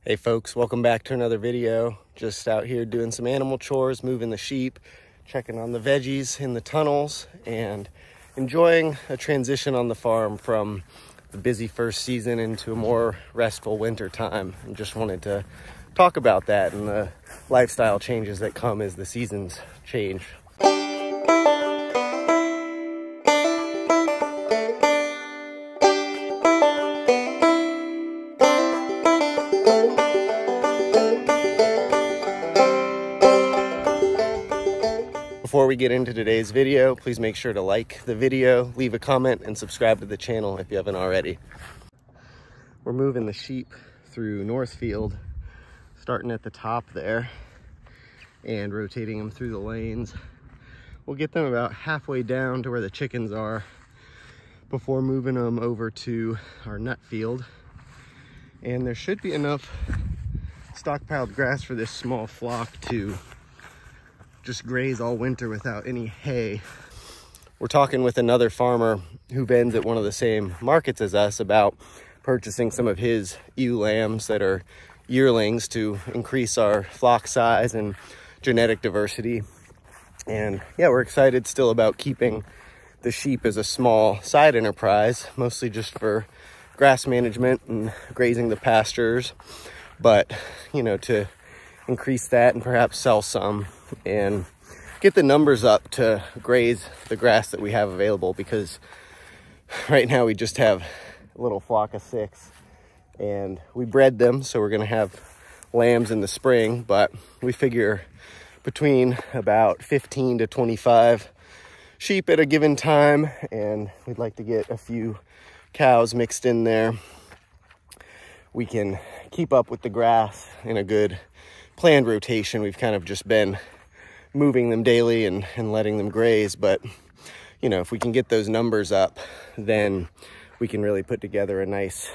Hey folks, welcome back to another video. Just out here doing some animal chores, moving the sheep, checking on the veggies in the tunnels, and enjoying a transition on the farm from the busy first season into a more restful winter time. And just wanted to talk about that and the lifestyle changes that come as the seasons change. Before we get into today's video, please make sure to like the video, leave a comment, and subscribe to the channel if you haven't already. We're moving the sheep through Northfield, starting at the top there and rotating them through the lanes. We'll get them about halfway down to where the chickens are before moving them over to our nut field. And there should be enough stockpiled grass for this small flock to just graze all winter without any hay. We're talking with another farmer who vends at one of the same markets as us about purchasing some of his ewe lambs that are yearlings to increase our flock size and genetic diversity. And yeah, we're excited still about keeping the sheep as a small side enterprise, mostly just for grass management and grazing the pastures, but you know, to increase that and perhaps sell some and get the numbers up to graze the grass that we have available, because right now we just have a little flock of 6 and we bred them, so we're going to have lambs in the spring, but we figure between about 15 to 25 sheep at a given time, and we'd like to get a few cows mixed in there. We can keep up with the grass in a good planned rotation. We've kind of just been moving them daily and letting them graze, but you know, if we can get those numbers up, then we can really put together a nice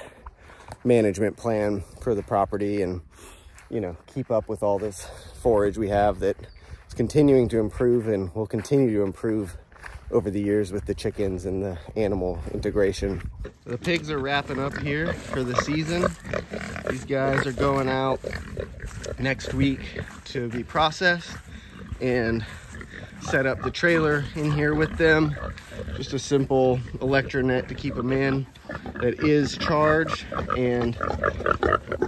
management plan for the property and, you know, keep up with all this forage we have that is continuing to improve and will continue to improve over the years with the chickens and the animal integration. The pigs are wrapping up here for the season. These guys are going out next week to be processed and set up the trailer in here with them. Just a simple electronet to keep them in that is charged, and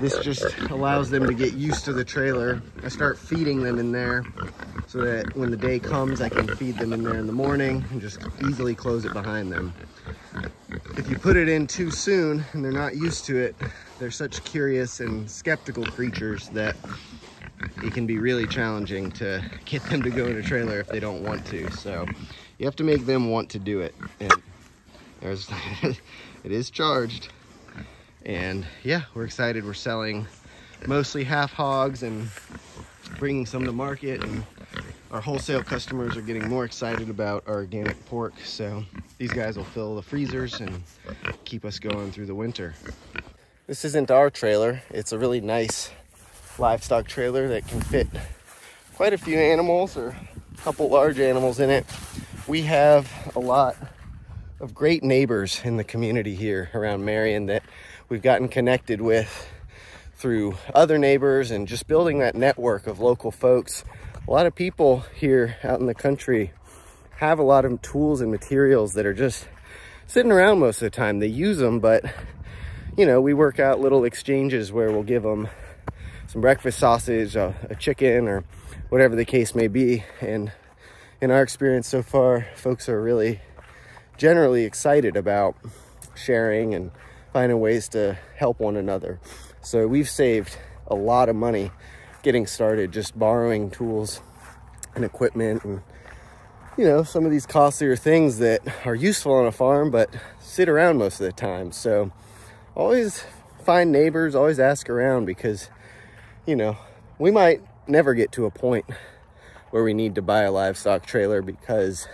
this just allows them to get used to the trailer. I start feeding them in there so that when the day comes I can feed them in there in the morning and just easily close it behind them. If you put it in too soon and they're not used to it, they're such curious and skeptical creatures that it can be really challenging to get them to go in a trailer if they don't want to. So you have to make them want to do it. And there's it is charged. And yeah, we're excited. We're selling mostly half hogs and bringing some to market, and our wholesale customers are getting more excited about our organic pork. So these guys will fill the freezers and keep us going through the winter. This isn't our trailer. It's a really nice livestock trailer that can fit quite a few animals, or a couple large animals in it. We have a lot of great neighbors in the community here around Marion that we've gotten connected with through other neighbors and just building that network of local folks. A lot of people here out in the country have a lot of tools and materials that are just sitting around most of the time. They use them, but you know, we work out little exchanges where we'll give them some breakfast sausage, a chicken, or whatever the case may be. And in our experience so far, folks are really generally excited about sharing and finding ways to help one another. So we've saved a lot of money getting started, just borrowing tools and equipment and, you know, some of these costlier things that are useful on a farm but sit around most of the time. So always find neighbors, always ask around, because you know, we might never get to a point where we need to buy a livestock trailer because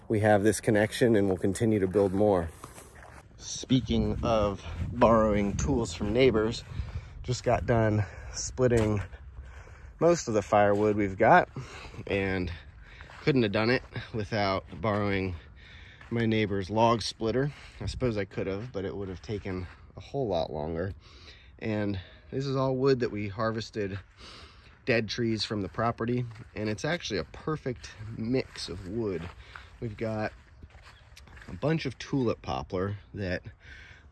we have this connection, and we'll continue to build more. Speaking of borrowing tools from neighbors, just got done splitting most of the firewood we've got, and couldn't have done it without borrowing my neighbor's log splitter. I suppose I could have, but it would have taken a whole lot longer. And This is all wood that we harvested dead trees from the property, and it's actually a perfect mix of wood. We've got a bunch of tulip poplar that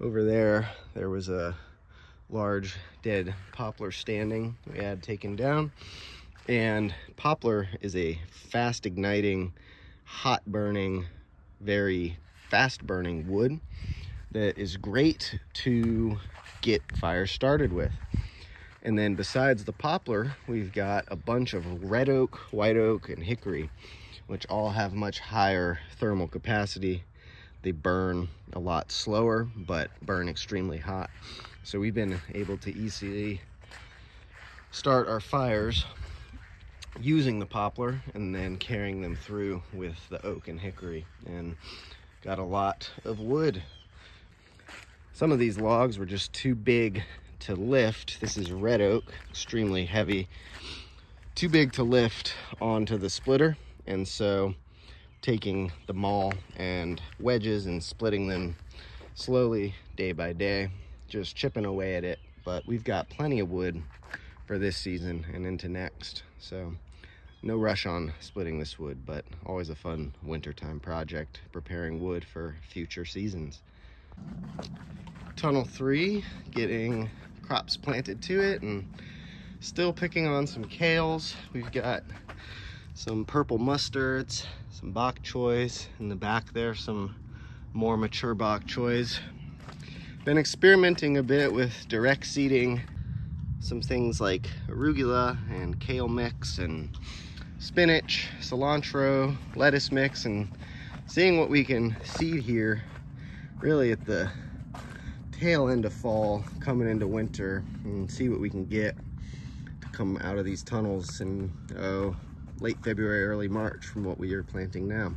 over there was a large dead poplar standing we had taken down. And poplar is a fast igniting, hot burning, very fast burning wood that is great to get fires started with. And then besides the poplar, we've got a bunch of red oak, white oak, and hickory, which all have much higher thermal capacity. They burn a lot slower, but burn extremely hot. So we've been able to easily start our fires using the poplar and then carrying them through with the oak and hickory, and got a lot of wood. Some of these logs were just too big to lift. This is red oak, extremely heavy, too big to lift onto the splitter, and so taking the maul and wedges and splitting them slowly day by day, just chipping away at it. But we've got plenty of wood for this season and into next, so no rush on splitting this wood, but always a fun wintertime project, preparing wood for future seasons. Tunnel 3, getting crops planted to it and still picking on some kales. We've got some purple mustards, some bok choys in the back there, some more mature bok choys. Been experimenting a bit with direct seeding some things like arugula and kale mix and spinach, cilantro, lettuce mix, and seeing what we can seed here really at the tail end of fall, coming into winter, and see what we can get to come out of these tunnels in late February, early March from what we are planting now.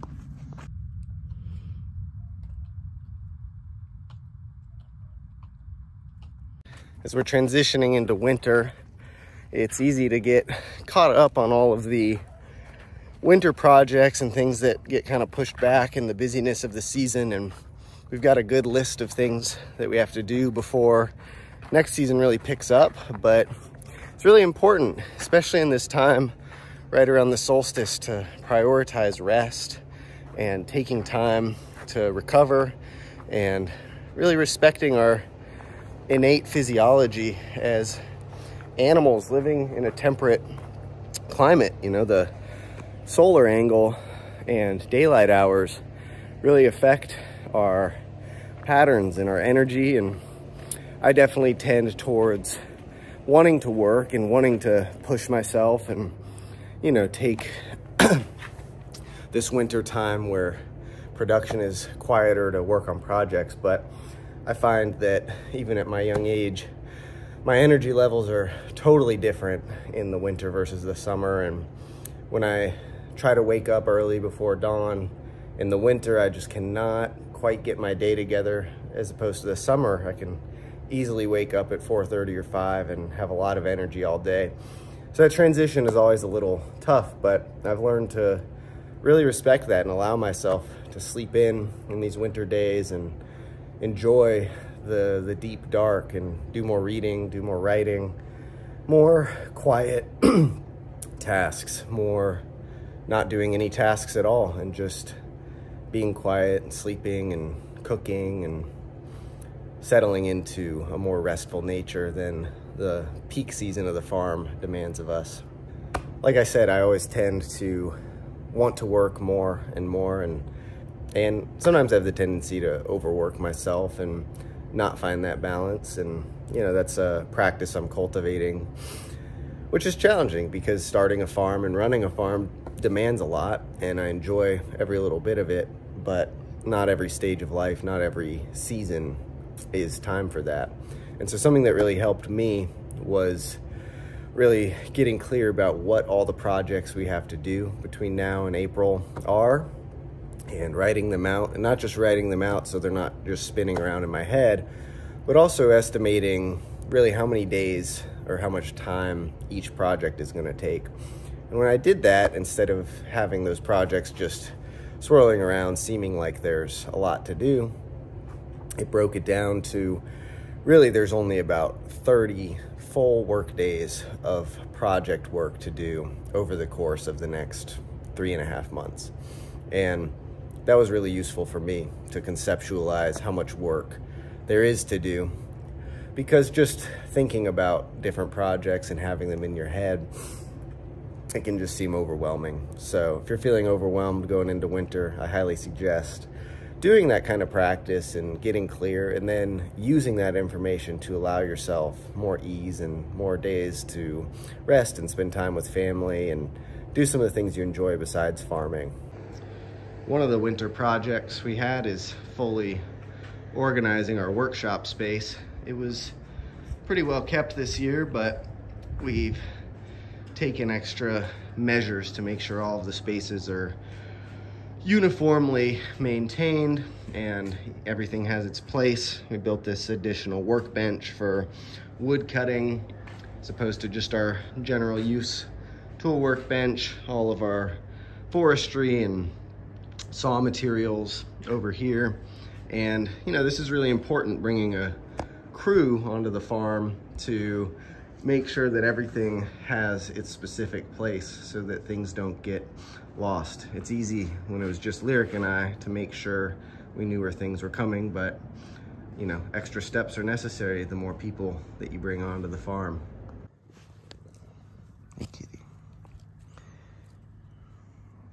As we're transitioning into winter, it's easy to get caught up on all of the winter projects and things that get kind of pushed back in the busyness of the season, and we've got a good list of things that we have to do before next season really picks up. But it's really important, especially in this time right around the solstice, to prioritize rest and taking time to recover and really respecting our innate physiology as animals living in a temperate climate. You know, the solar angle and daylight hours really affect our patterns and our energy, and I definitely tend towards wanting to work and wanting to push myself and, you know, take this winter time where production is quieter to work on projects. But I find that even at my young age, my energy levels are totally different in the winter versus the summer. And when I try to wake up early before dawn in the winter, I just cannot quite get my day together, as opposed to the summer. I can easily wake up at 4:30 or 5 and have a lot of energy all day. So that transition is always a little tough, but I've learned to really respect that and allow myself to sleep in these winter days and enjoy the deep dark and do more reading, do more writing, more quiet tasks, more not doing any tasks at all, and just being quiet and sleeping and cooking and settling into a more restful nature than the peak season of the farm demands of us. Like I said, I always tend to want to work more and more, and sometimes I have the tendency to overwork myself and not find that balance. And, you know, that's a practice I'm cultivating, which is challenging because starting a farm and running a farm demands a lot, and I enjoy every little bit of it, but not every stage of life, not every season is time for that. And so something that really helped me was really getting clear about what all the projects we have to do between now and April are, and writing them out, and not just writing them out so they're not just spinning around in my head, but also estimating really how many days or how much time each project is going to take. And when I did that, instead of having those projects just swirling around seeming like there's a lot to do, it broke it down to really there's only about 30 full work days of project work to do over the course of the next 3.5 months. And that was really useful for me to conceptualize how much work there is to do, because just thinking about different projects and having them in your head, it can just seem overwhelming. So if you're feeling overwhelmed going into winter, I highly suggest doing that kind of practice and getting clear, and then using that information to allow yourself more ease and more days to rest and spend time with family and do some of the things you enjoy besides farming. One of the winter projects we had is fully organizing our workshop space. It was pretty well kept this year, but we've taken extra measures to make sure all of the spaces are uniformly maintained and everything has its place. We built this additional workbench for wood cutting as opposed to just our general use tool workbench. All of our forestry and saw materials over here. And this is really important, bringing a crew onto the farm to make sure that everything has its specific place so that things don't get lost. It's easy when it was just Lyric and I to make sure we knew where things were coming, but extra steps are necessary the more people that you bring onto the farm. Hey kitty.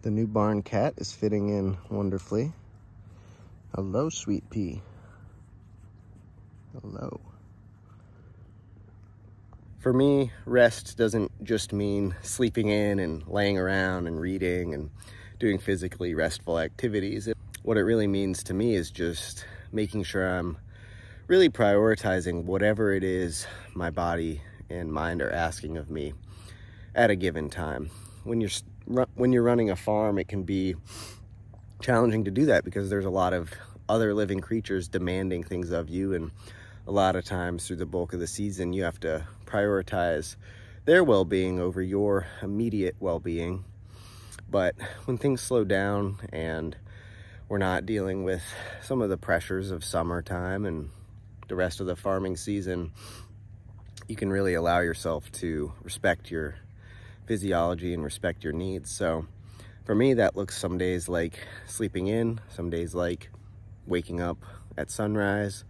The new barn cat is fitting in wonderfully. Hello, sweet pea. Hello. For me, rest doesn't just mean sleeping in and laying around and reading and doing physically restful activities. What it really means to me is just making sure I'm really prioritizing whatever it is my body and mind are asking of me at a given time. When you're running a farm, it can be challenging to do that because there's a lot of other living creatures demanding things of you, and a lot of times through the bulk of the season you have to prioritize their well-being over your immediate well-being. But when things slow down and we're not dealing with some of the pressures of summertime and the rest of the farming season, you can really allow yourself to respect your physiology and respect your needs. So for me, that looks some days like sleeping in, some days like waking up at sunrise.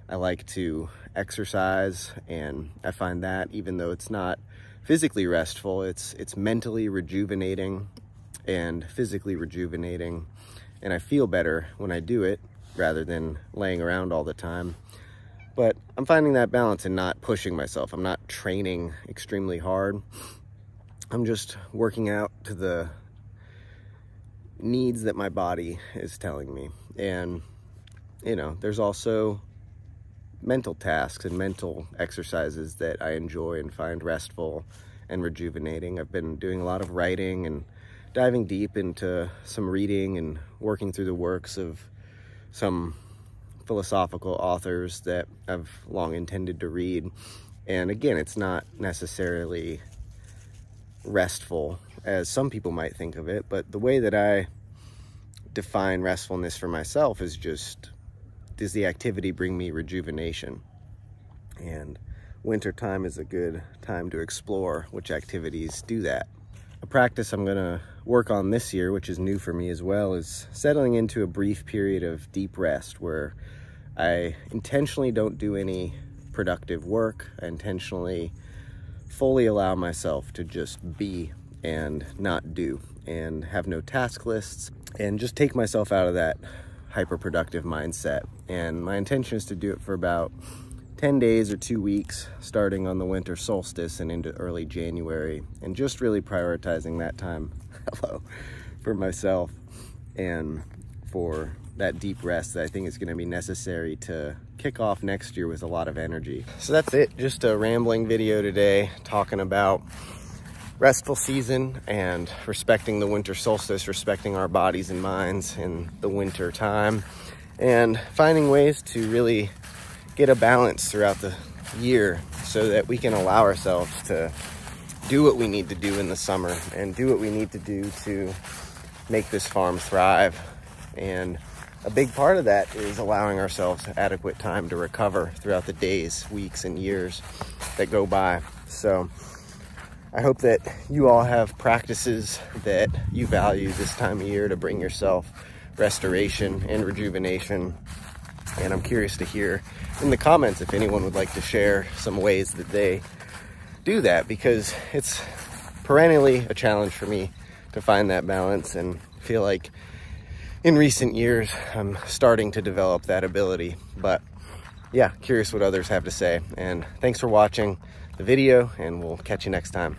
I like to exercise, and I find that even though it's not physically restful, it's mentally rejuvenating and physically rejuvenating, and I feel better when I do it rather than laying around all the time. But I'm finding that balance and not pushing myself. I'm not training extremely hard. I'm just working out to the needs that my body is telling me. And there's also mental tasks and mental exercises that I enjoy and find restful and rejuvenating. I've been doing a lot of writing and diving deep into some reading and working through the works of some philosophical authors that I've long intended to read. And again, it's not necessarily restful as some people might think of it, but the way that I define restfulness for myself is just, does the activity bring me rejuvenation? And winter time is a good time to explore which activities do that. A practice I'm gonna work on this year, which is new for me as well, is settling into a brief period of deep rest where I intentionally don't do any productive work. I intentionally fully allow myself to just be and not do, and have no task lists, and just take myself out of that hyper-productive mindset. And my intention is to do it for about 10 days or 2 weeks, starting on the winter solstice and into early January, and just really prioritizing that time for myself and for that deep rest that I think is going to be necessary to kick off next year with a lot of energy. So that's it, just a rambling video today talking about restful season and respecting the winter solstice, respecting our bodies and minds in the winter time, and finding ways to really get a balance throughout the year so that we can allow ourselves to do what we need to do in the summer and do what we need to do to make this farm thrive and a big part of that is allowing ourselves adequate time to recover throughout the days, weeks, and years that go by. So I hope that you all have practices that you value this time of year to bring yourself restoration and rejuvenation. And I'm curious to hear in the comments if anyone would like to share some ways that they do that, because it's perennially a challenge for me to find that balance, and feel like in recent years I'm starting to develop that ability. But yeah, curious what others have to say. And thanks for watching the video, and we'll catch you next time.